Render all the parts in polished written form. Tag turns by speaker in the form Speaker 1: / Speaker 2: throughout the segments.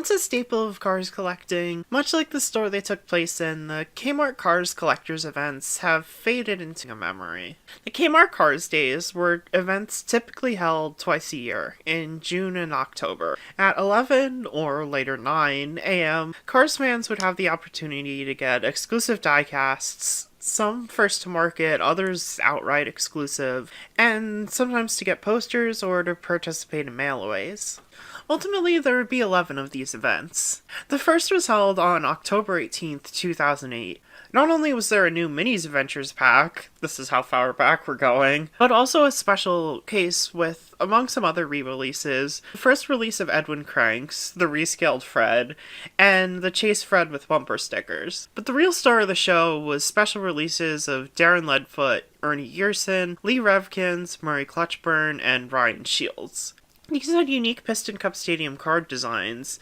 Speaker 1: Once a staple of cars collecting, much like the store they took place in, the Kmart Cars Collectors Events have faded into memory. The Kmart Cars Days were events typically held twice a year, in June and October. At 11 or later 9 a.m., Cars fans would have the opportunity to get exclusive diecasts, some first to market, others outright exclusive, and sometimes to get posters or to participate in mail-aways. Ultimately, there would be 11 of these events. The first was held on October 18th, 2008. Not only was there a new Minis Adventures pack, this is how far back we're going, but also a special case with, among some other re-releases, the first release of Edwin Cranks, the rescaled Fred, and the Chase Fred with bumper stickers. But the real star of the show was special releases of Darren Leadfoot, Ernie Gearson, Lee Revkins, Murray Clutchburn, and Ryan Shields. These had unique Piston Cup Stadium card designs,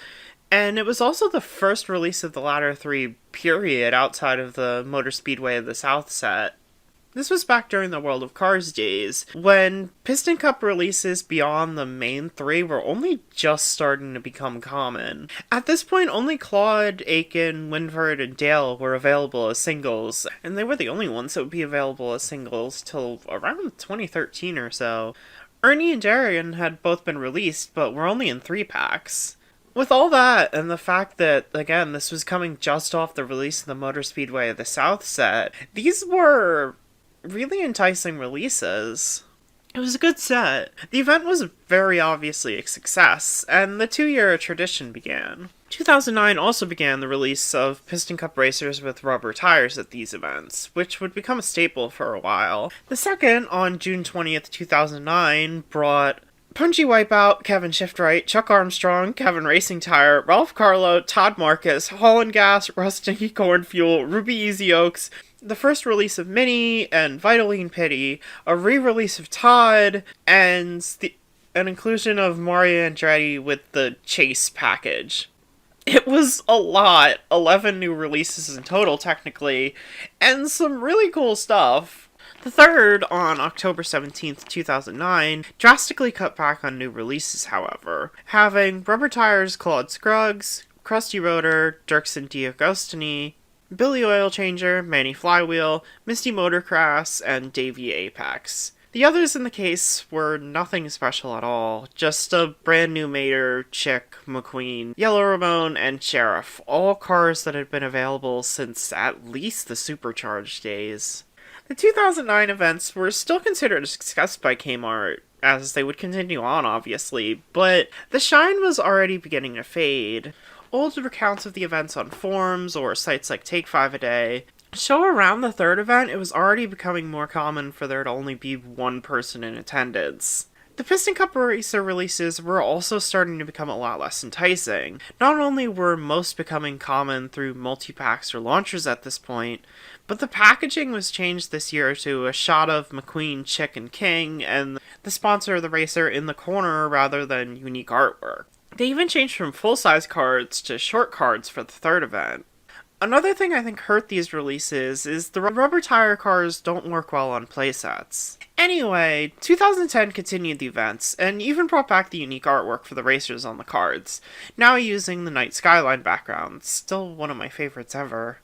Speaker 1: and it was also the first release of the latter three, period, outside of the Motor Speedway of the South set. This was back during the World of Cars days, when Piston Cup releases beyond the main three were only just starting to become common. At this point, only Claude, Aiken, Winford, and Dale were available as singles, and they were the only ones that would be available as singles till around 2013 or so. Ernie and Darren had both been released, but were only in 3-packs. With all that, and the fact that, again, this was coming just off the release of the Motor Speedway of the South set, these were really enticing releases. It was a good set. The event was very obviously a success, and the 2-year tradition began. 2009 also began the release of Piston Cup racers with rubber tires at these events, which would become a staple for a while. The second, on June 20th, 2009, brought Punchy Wipeout, Kevin Shiftwright, Chuck Armstrong, Kevin Racing Tire, Ralph Carlo, Todd Marcus, Holland Gas, Rusty Corn Fuel, Ruby Easy Oaks, the first release of Mini and Vitaline Pity, a re-release of Todd, and an inclusion of Mario Andretti with the Chase package. It was a lot, 11 new releases in total technically, and some really cool stuff. The third, on October 17th, 2009, drastically cut back on new releases, however, having Rubber Tires Claude Scruggs, Krusty Rotor, Dirksen Diagostini, Billy Oil Changer, Manny Flywheel, Misty Motorcross, and Davey Apex. The others in the case were nothing special at all, just a brand new Mater, Chick, McQueen, Yellow Ramon, and Sheriff, all cars that had been available since at least the Supercharged days. The 2009 events were still considered a success by Kmart, as they would continue on obviously, but the shine was already beginning to fade. Old recounts of the events on forums or sites like Take 5 a Day show around the third event it was already becoming more common for there to only be one person in attendance. The Piston Cup Racer releases were also starting to become a lot less enticing. Not only were most becoming common through multi-packs or launchers at this point, but the packaging was changed this year to a shot of McQueen, Chick, and King, and the sponsor of the racer in the corner rather than unique artwork. They even changed from full-size cards to short cards for the third event. Another thing I think hurt these releases is the rubber tire cars don't work well on playsets. Anyway, 2010 continued the events, and even brought back the unique artwork for the racers on the cards, now using the night skyline background, still one of my favorites ever.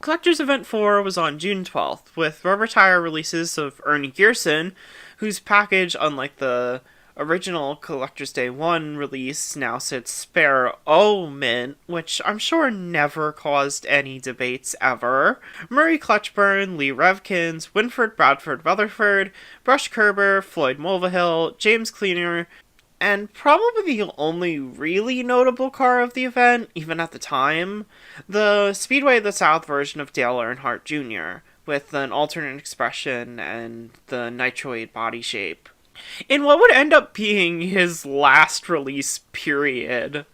Speaker 1: Collector's Event 4 was on June 12th, with rubber tire releases of Ernie Gearson, whose package, unlike the original Collector's Day 1 release, now sits spare mint, which I'm sure never caused any debates ever. Murray Clutchburn, Lee Revkins, Winford Bradford Rutherford, Brush Kerber, Floyd Mulvihill, James Cleaner, and probably the only really notable car of the event, even at the time, the Speedway of the South version of Dale Earnhardt Jr., with an alternate expression and the nitroid body shape. In what would end up being his last release period.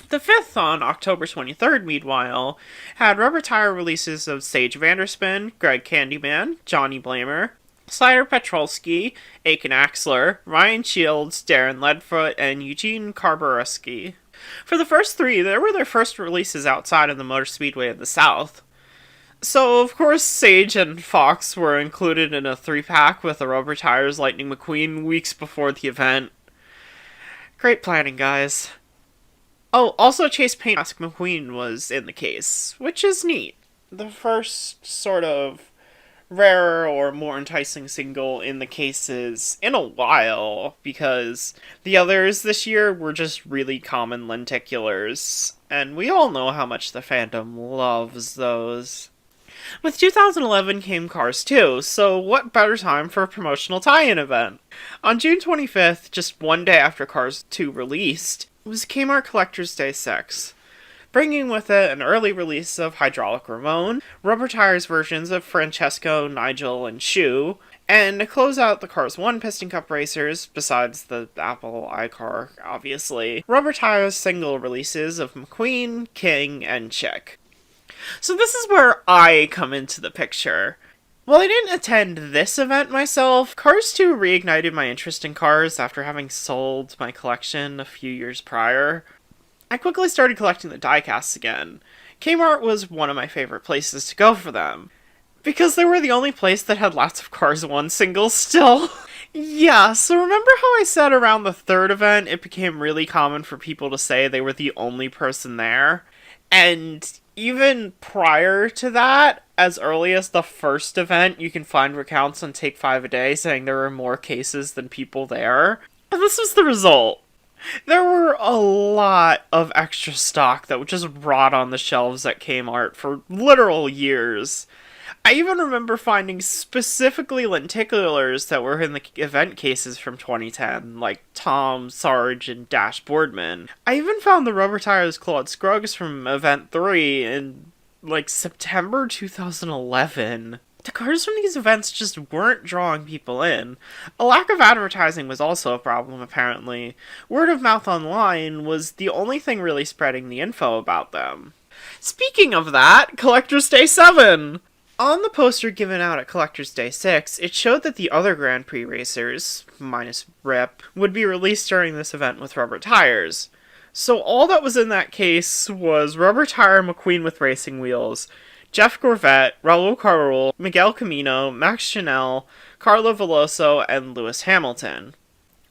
Speaker 1: The fifth, on October 23rd, meanwhile, had rubber tire releases of Sage Vanderspin, Greg Candyman, Johnny Blamer, Slider Petrolsky, Aiken Axler, Ryan Shields, Darren Leadfoot, and Eugene Karborowski. For the first three, they were their first releases outside of the Motor Speedway of the South. So, of course, Sage and Fox were included in a 3-pack with the Rubber Tires Lightning McQueen weeks before the event. Great planning, guys. Oh, also Chase Payne Ask McQueen was in the case, which is neat. The first sort of rarer or more enticing single in the cases in a while, because the others this year were just really common lenticulars, and we all know how much the fandom loves those. With 2011 came Cars 2, so what better time for a promotional tie-in event? On June 25th, just one day after Cars 2 released, was Kmart Collector's Day 6, bringing with it an early release of Hydraulic Ramon, rubber tires versions of Francesco, Nigel, and Shu, and to close out the Cars 1 Piston Cup racers, besides the Apple iCar, obviously, rubber tires single releases of McQueen, King, and Chick. So this is where I come into the picture. While I didn't attend this event myself, Cars 2 reignited my interest in cars after having sold my collection a few years prior. I quickly started collecting the diecasts again. Kmart was one of my favorite places to go for them, because they were the only place that had lots of Cars 1 singles still. Yeah, so remember how I said around the third event it became really common for people to say they were the only person there? And even prior to that, as early as the first event, you can find recounts on Take 5 a Day saying there were more cases than people there. And this was the result. There were a lot of extra stock that would just rot on the shelves at Kmart for literal years. I even remember finding specifically lenticulars that were in the event cases from 2010, like Tom, Sarge, and Dash Boardman. I even found the rubber tires Claude Scruggs from Event 3 in, September 2011. The cars from these events just weren't drawing people in. A lack of advertising was also a problem, apparently. Word of mouth online was the only thing really spreading the info about them. Speaking of that, Collector's Day 7! On the poster given out at Collector's Day 6, it showed that the other Grand Prix racers, minus Rip, would be released during this event with rubber tires. So all that was in that case was rubber tire McQueen with racing wheels, Jeff Gorvette, Raul Carroll, Miguel Camino, Max Chanel, Carlo Veloso, and Lewis Hamilton.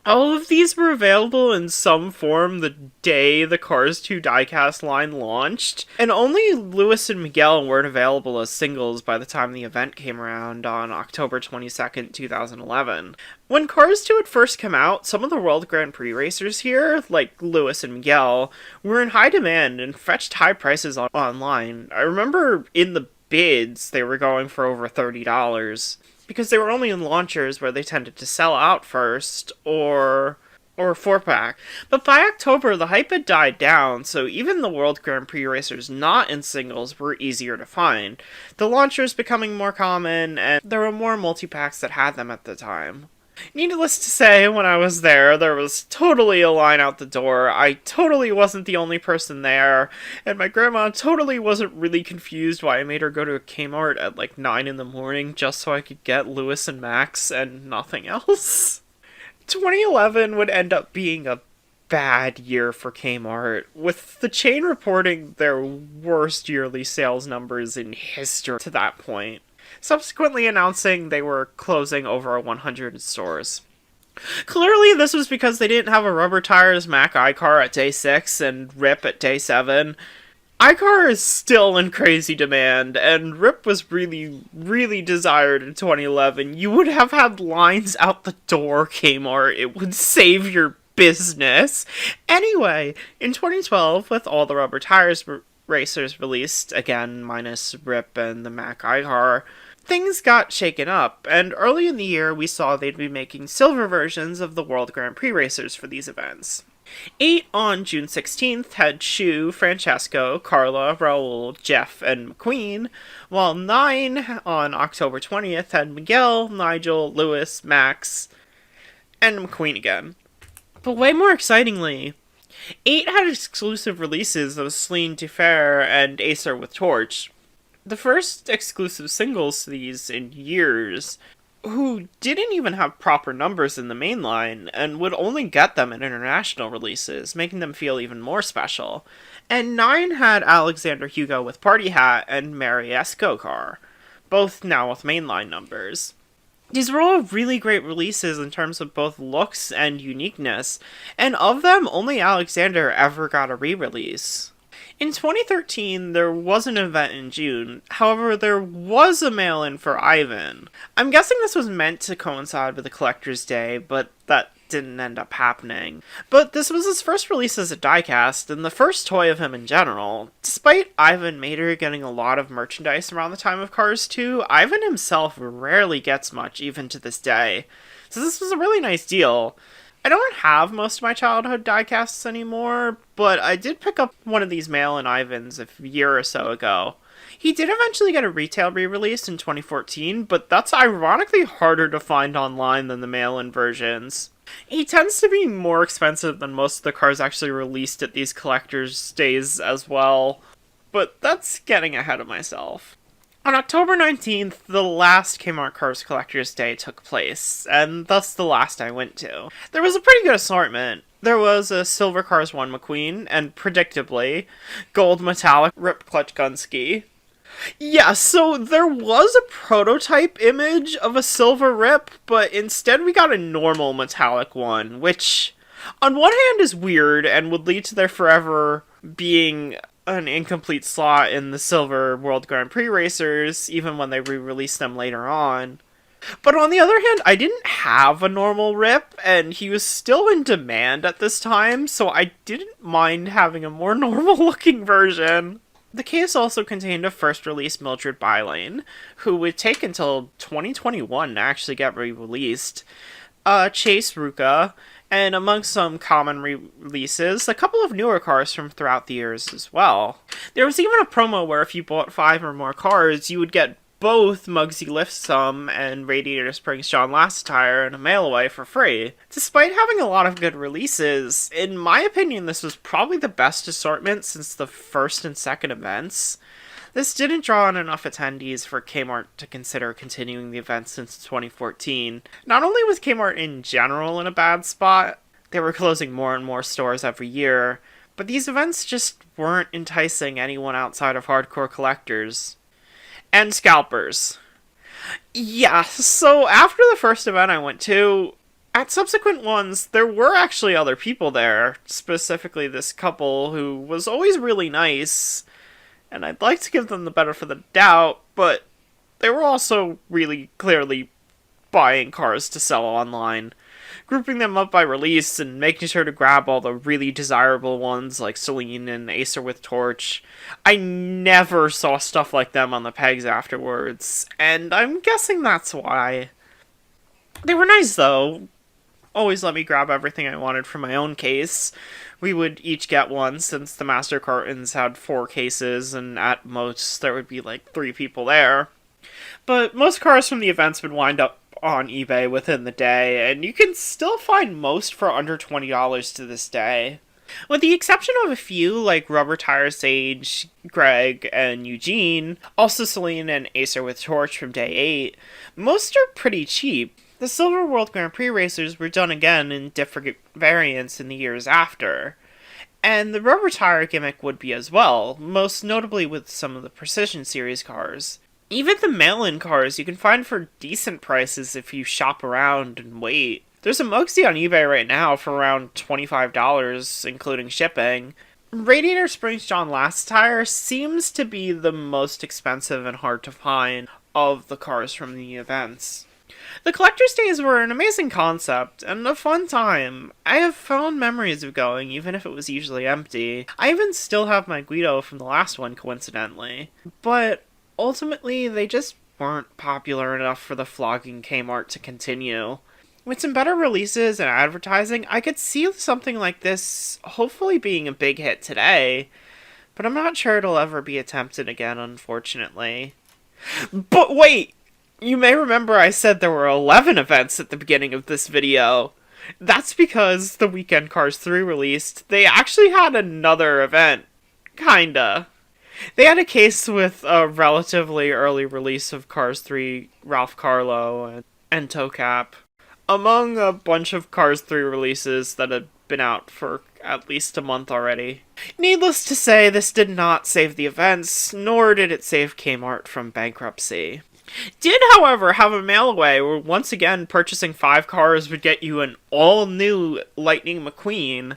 Speaker 1: All of these were available in some form the day the Cars 2 diecast line launched, and only Lewis and Miguel weren't available as singles by the time the event came around on October 22nd, 2011. When Cars 2 had first come out, some of the World Grand Prix racers here, like Lewis and Miguel, were in high demand and fetched high prices online. I remember in the bids they were going for over $30. Because they were only in launchers where they tended to sell out first, or a 4-pack. But by October, the hype had died down, so even the World Grand Prix racers not in singles were easier to find. The launchers becoming more common, and there were more multi-packs that had them at the time. Needless to say, when I was there was totally a line out the door. I totally wasn't the only person there, and my grandma totally wasn't really confused why I made her go to a Kmart at 9 in the morning just so I could get Lewis and Max and nothing else. 2011 would end up being a bad year for Kmart, with the chain reporting their worst yearly sales numbers in history to that point, subsequently announcing they were closing over 100 stores. Clearly, this was because they didn't have a rubber tires Mac iCar at day 6 and Rip at day 7. iCar is still in crazy demand, and Rip was really, really desired in 2011. You would have had lines out the door, Kmart. It would save your business. Anyway, in 2012, with all the rubber tires racers released, again minus Rip and the Mac iCar, things got shaken up, and early in the year we saw they'd be making silver versions of the World Grand Prix racers for these events. 8 on June 16th had Shu, Francesco, Carla, Raul, Jeff, and McQueen, while 9 on October 20th had Miguel, Nigel, Lewis, Max, and McQueen again. But way more excitingly, 8 had exclusive releases of Celine Dufair and Acer with Torch, the first exclusive singles to these in years, who didn't even have proper numbers in the main line, and would only get them in international releases, making them feel even more special. And 9 had Alexander Hugo with Party Hat and Mary S. Go-Car, both now with mainline numbers. These were all really great releases in terms of both looks and uniqueness, and of them, only Alexander ever got a re-release. In 2013, there was an event in June, however, there was a mail-in for Ivan. I'm guessing this was meant to coincide with the Collector's Day, but that didn't end up happening. But this was his first release as a diecast, and the first toy of him in general. Despite Ivan Mater getting a lot of merchandise around the time of Cars 2, Ivan himself rarely gets much, even to this day. So this was a really nice deal. I don't have most of my childhood diecasts anymore, but I did pick up one of these mail-in Ivans a year or so ago. He did eventually get a retail re-release in 2014, but that's ironically harder to find online than the mail-in versions. He tends to be more expensive than most of the cars actually released at these collectors' days as well, but that's getting ahead of myself. On October 19th, the last Kmart Cars Collector's Day took place, and thus the last I went to. There was a pretty good assortment. There was a Silver Cars 1 McQueen, and predictably, gold metallic Rip Clutch Gunski. Yeah, so there was a prototype image of a silver Rip, but instead we got a normal metallic one, which on one hand is weird and would lead to their forever being an incomplete slot in the Silver World Grand Prix racers, even when they re-release them later on. But on the other hand, I didn't have a normal Rip, and he was still in demand at this time, so I didn't mind having a more normal-looking version. The case also contained a first-release Mildred Bylane, who would take until 2021 to actually get re-released, Chase Ruka, and among some common releases, a couple of newer cars from throughout the years as well. There was even a promo where if you bought 5 or more cars, you would get both Muggsy Liftsum and Radiator Springs John Lasseter in a mail-away for free. Despite having a lot of good releases, in my opinion this was probably the best assortment since the first and second events. This didn't draw in enough attendees for Kmart to consider continuing the event since 2014. Not only was Kmart in general in a bad spot, they were closing more and more stores every year, but these events just weren't enticing anyone outside of hardcore collectors. And scalpers. Yeah, so after the first event I went to, at subsequent ones, there were actually other people there, specifically this couple who was always really nice, and I'd like to give them the benefit of the doubt, but they were also really clearly buying cars to sell online, grouping them up by release and making sure to grab all the really desirable ones like Celine and Acer with Torch. I never saw stuff like them on the pegs afterwards, and I'm guessing that's why. They were nice though. Always let me grab everything I wanted from my own case. We would each get one since the master cartons had 4 cases, and at most there would be like 3 people there. But most cars from the events would wind up on eBay within the day, and you can still find most for under $20 to this day. With the exception of a few like Rubber Tire Sage, Greg, and Eugene, also Celine and Acer with Torch from day 8, most are pretty cheap. The Silver World Grand Prix racers were done again in different variants in the years after. And the rubber tire gimmick would be as well, most notably with some of the Precision Series cars. Even the mail-in cars you can find for decent prices if you shop around and wait. There's a Muggsy on eBay right now for around $25, including shipping. Radiator Springs John Lasseter seems to be the most expensive and hard to find of the cars from the events. The Collector's Days were an amazing concept, and a fun time. I have fond memories of going, even if it was usually empty. I even still have my Guido from the last one, coincidentally. But ultimately, they just weren't popular enough for the flogging Kmart to continue. With some better releases and advertising, I could see something like this hopefully being a big hit today, but I'm not sure it'll ever be attempted again, unfortunately. But wait! You may remember I said there were 11 events at the beginning of this video. That's because the weekend Cars 3 released, they actually had another event. Kinda. They had a case with a relatively early release of Cars 3 Ralph Carlo and Tocap, among a bunch of Cars 3 releases that had been out for at least a month already. Needless to say, this did not save the events, nor did it save Kmart from bankruptcy. Did, however, have a mail away where once again purchasing 5 cars would get you an all new Lightning McQueen,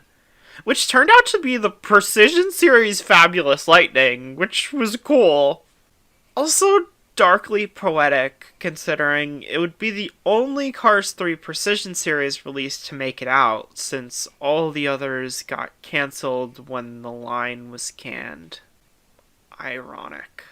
Speaker 1: which turned out to be the Precision Series Fabulous Lightning, which was cool. Also, darkly poetic, considering it would be the only Cars 3 Precision Series release to make it out, since all the others got cancelled when the line was canned. Ironic.